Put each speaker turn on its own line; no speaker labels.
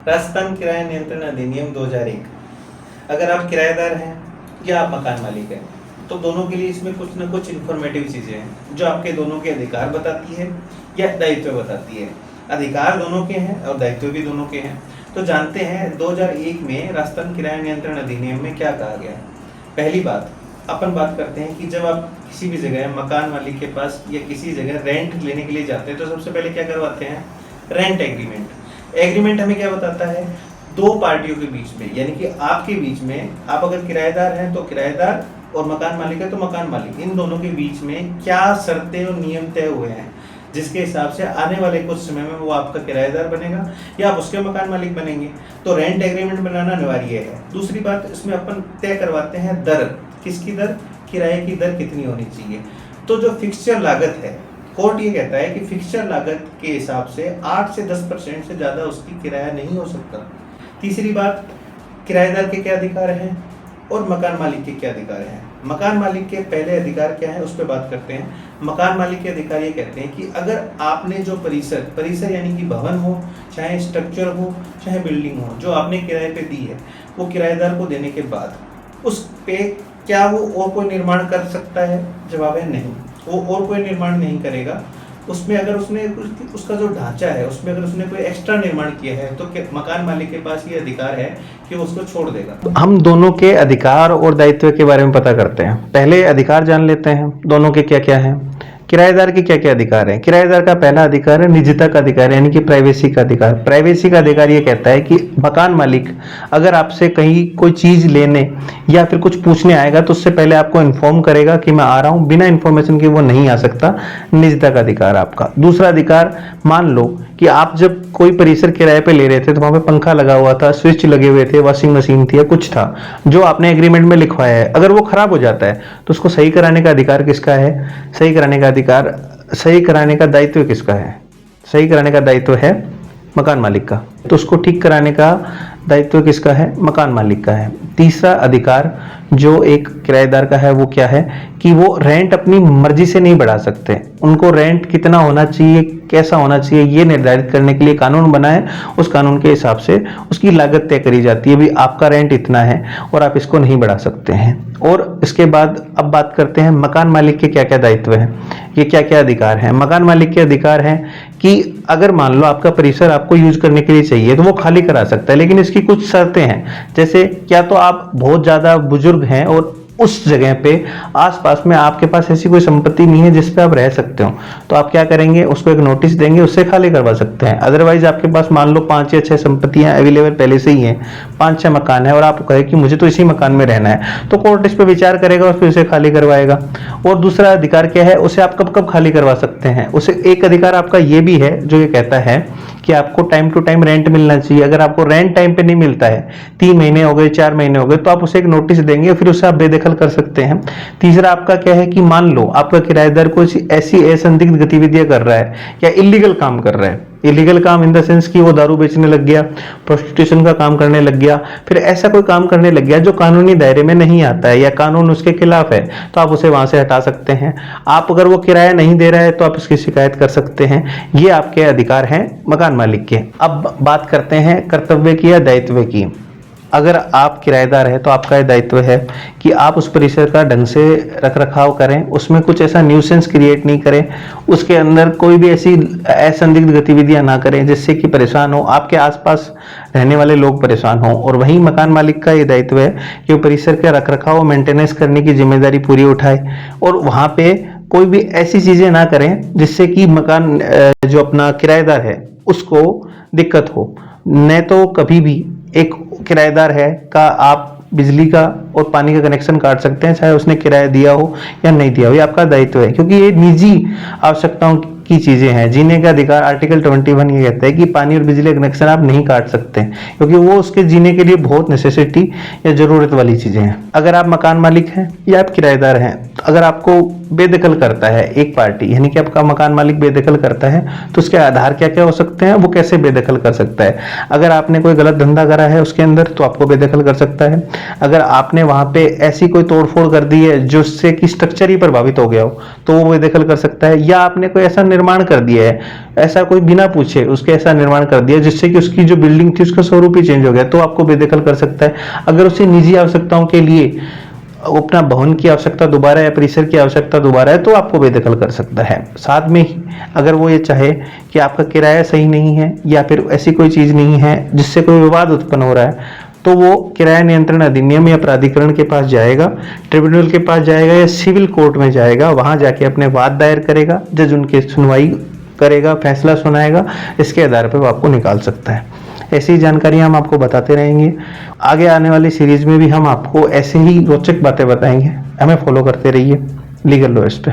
राजस्थान किराया नियंत्रण अधिनियम 2001। अगर आप किराएदार हैं या आप मकान मालिक हैं तो दोनों के लिए इसमें कुछ ना कुछ इन्फॉर्मेटिव चीज़ें हैं जो आपके दोनों के अधिकार बताती है या दायित्व बताती है। अधिकार दोनों के हैं और दायित्व भी दोनों के हैं। तो जानते हैं 2001 में राजस्थान किराया नियंत्रण अधिनियम में क्या कहा गया है। पहली बात, अपन बात करते हैं कि जब आप किसी भी जगह मकान मालिक के पास या किसी जगह रेंट लेने के लिए जाते हैं तो सबसे पहले क्या करवाते हैं, रेंट एग्रीमेंट। एग्रीमेंट हमें क्या बताता है, दो पार्टियों के बीच में, यानी कि आपके बीच में, आप अगर किराएदार हैं तो किराएदार और मकान मालिक है तो मकान मालिक, इन दोनों के बीच में क्या शर्तें और नियम तय हुए हैं जिसके हिसाब से आने वाले कुछ समय में वो आपका किराएदार बनेगा या आप उसके मकान मालिक बनेंगे। तो रेंट एग्रीमेंट बनाना अनिवार्य है। दूसरी बात, इसमें अपन तय करवाते हैं दर। किसकी दर? किराए की दर कितनी होनी चाहिए। तो जो फिक्सचर लागत है, कोर्ट ये कहता है कि फिक्सचर लागत के हिसाब से 8 से 10% से ज़्यादा उसकी किराया नहीं हो सकता। तीसरी बात, किराएदार के क्या अधिकार हैं और मकान मालिक के क्या अधिकार हैं। मकान मालिक के पहले अधिकार क्या है उस पर बात करते हैं। मकान मालिक के अधिकार ये कहते हैं कि अगर आपने जो परिसर यानी कि भवन हो, चाहे स्ट्रक्चर हो, चाहे बिल्डिंग हो, जो आपने किराए पे दी है, वो किराएदार को देने के बाद उस पे क्या वो और कोई निर्माण कर सकता है? जवाब है नहीं, वो और कोई निर्माण नहीं करेगा। उसमें अगर उसने उसका जो ढांचा है उसमें अगर उसने कोई एक्स्ट्रा निर्माण किया है तो मकान मालिक के पास ये अधिकार है कि वो उसको छोड़ देगा।
हम दोनों के अधिकार और दायित्व के बारे में पता करते हैं। पहले अधिकार जान लेते हैं दोनों के क्या क्या हैं। किराएदार के क्या क्या अधिकार हैं। किराएदार का पहला अधिकार है निजता का अधिकार, यानी कि प्राइवेसी का अधिकार। प्राइवेसी का अधिकार ये कहता है कि मकान मालिक अगर आपसे कहीं कोई चीज लेने या फिर कुछ पूछने आएगा तो उससे पहले आपको इन्फॉर्म करेगा कि मैं आ रहा हूं। बिना इन्फॉर्मेशन के वो नहीं आ सकता। निजता का अधिकार आपका। दूसरा अधिकार, मान लो कि आप जब कोई परिसर किराए पे ले रहे थे तो वहां पे पंखा लगा हुआ था, स्विच लगे हुए थे, वॉशिंग मशीन थी या कुछ था जो आपने एग्रीमेंट में लिखवाया है। अगर वो खराब हो जाता है तो उसको सही कराने का अधिकार किसका है? सही कराने का दायित्व किसका है? सही कराने का दायित्व है मकान मालिक का। तो उसको ठीक कराने का दायित्व किसका है? मकान मालिक का है। तीसरा अधिकार जो एक किराएदार का है वो क्या है कि वो रेंट अपनी मर्जी से नहीं बढ़ा सकते। उनको रेंट कितना होना चाहिए, कैसा होना चाहिए, ये निर्धारित करने के लिए कानून बना है। उस कानून के हिसाब से उसकी लागत तय करी जाती है। भी आपका रेंट इतना है और आप इसको नहीं बढ़ा सकते हैं। और इसके बाद अब बात करते हैं मकान मालिक के क्या क्या दायित्व हैं, ये क्या क्या अधिकार हैं। मकान मालिक के अधिकार हैं कि अगर मान लो आपका परिसर आपको यूज करने के लिए चाहिए तो वो खाली करा सकता है, लेकिन इसकी कुछ शर्तें हैं। जैसे क्या तो आप बहुत ज्यादा बुजुर्ग हैं और उस जगह पे आसपास में आपके पास ऐसी कोई संपत्ति नहीं है जिस पे आप रह सकते हो, तो आप क्या करेंगे, उसको एक नोटिस देंगे, उससे खाली करवा सकते हैं। अदरवाइज आपके पास मान लो 5 या 6 संपत्तियां अवेलेबल पहले से ही हैं, 5-6 मकान है और आप कहे कि मुझे तो इसी मकान में रहना है, तो कोर्ट इस पे विचार करेगा और फिर उसे खाली करवाएगा। और दूसरा अधिकार क्या है, उसे आप कब कब खाली करवा सकते हैं। उसे एक अधिकार आपका ये भी है जो ये कहता है कि आपको टाइम टू टाइम रेंट मिलना चाहिए। अगर आपको रेंट टाइम पे नहीं मिलता है, 3 महीने हो गए, 4 महीने हो गए, तो आप उसे एक नोटिस देंगे, फिर उसे आप बेदखल कर सकते हैं। तीसरा आपका क्या है कि मान लो आपका किराएदार कुछ ऐसी असंदिग्ध गतिविधियां कर रहा है या इलीगल काम कर रहा है। इलीगल काम इन द सेंस कि वो दारू बेचने लग गया, प्रोस्टिट्यूशन का काम करने लग गया, फिर ऐसा कोई काम करने लग गया जो कानूनी दायरे में नहीं आता है या कानून उसके खिलाफ है, तो आप उसे वहां से हटा सकते हैं। आप अगर वो किराया नहीं दे रहा है तो आप इसकी शिकायत कर सकते हैं। ये आपके अधिकार हैं मकान मालिक के। अब बात करते हैं कर्तव्य की या दायित्व की। अगर आप किराएदार हैं तो आपका यह दायित्व है कि आप उस परिसर का ढंग से रख रखाव करें, उसमें कुछ ऐसा न्यूसेंस क्रिएट नहीं करें, उसके अंदर कोई भी ऐसी असंदिग्ध गतिविधियां ना करें जिससे कि परेशान हो, आपके आसपास रहने वाले लोग परेशान हो। और वहीं मकान मालिक का ये दायित्व है कि वो परिसर का रख रखाव मेंटेनेंस करने की जिम्मेदारी पूरी उठाए और वहां पे कोई भी ऐसी चीजें ना करें जिससे कि मकान जो अपना किराएदार है उसको दिक्कत हो। न तो कभी भी एक किराएदार है का आप बिजली का और पानी का कनेक्शन काट सकते हैं, चाहे उसने किराया दिया हो या नहीं दिया हो। ये आपका दायित्व है, क्योंकि ये निजी आवश्यकताओं की चीजें हैं। जीने का अधिकार आर्टिकल 21 ये कहता है कि पानी और बिजली कनेक्शन आप नहीं काट सकते, क्योंकि वो उसके जीने के लिए बहुत नेसेसिटी या जरूरत वाली चीजें हैं। अगर आप मकान मालिक हैं या आप किराएदार हैं अगर आपको बेदखल करता है एक पार्टी, यानी कि आपका मकान मालिक बेदखल करता है, तो उसके आधार क्या क्या हो सकते हैं, वो कैसे बेदखल कर सकता है। अगर आपने कोई गलत धंधा करा है उसके अंदर तो आपको बेदखल कर सकता है। अगर आपने वहां पे ऐसी कोई तोड़फोड़ कर दी है जिससे कि स्ट्रक्चर ही प्रभावित हो गया हो तो वो बेदखल कर सकता है। या आपने कोई ऐसा निर्माण कर दिया है, ऐसा कोई बिना पूछे उसके ऐसा निर्माण कर दिया जिससे कि उसकी जो बिल्डिंग थी उसका स्वरूप ही चेंज हो गया, तो आपको बेदखल कर सकता है। अगर उसे निजी आवश्यकताओं के लिए अपना भवन की आवश्यकता दोबारा या परिसर की आवश्यकता दोबारा है तो आपको बेदखल कर सकता है। साथ में ही अगर वो ये चाहे कि आपका किराया सही नहीं है या फिर ऐसी कोई चीज नहीं है जिससे कोई विवाद उत्पन्न हो रहा है, तो वो किराया नियंत्रण अधिनियम या प्राधिकरण के पास जाएगा, ट्रिब्यूनल के पास जाएगा या सिविल कोर्ट में जाएगा, वहां जाके अपने वाद दायर करेगा, जज उनकी सुनवाई करेगा, फैसला सुनाएगा, इसके आधार पर वो आपको निकाल सकता है। ऐसी जानकारी हम आपको बताते रहेंगे। आगे आने वाली सीरीज में भी हम आपको ऐसे ही रोचक बातें बताएंगे। हमें फॉलो करते रहिए लीगल लॉयर्स पे।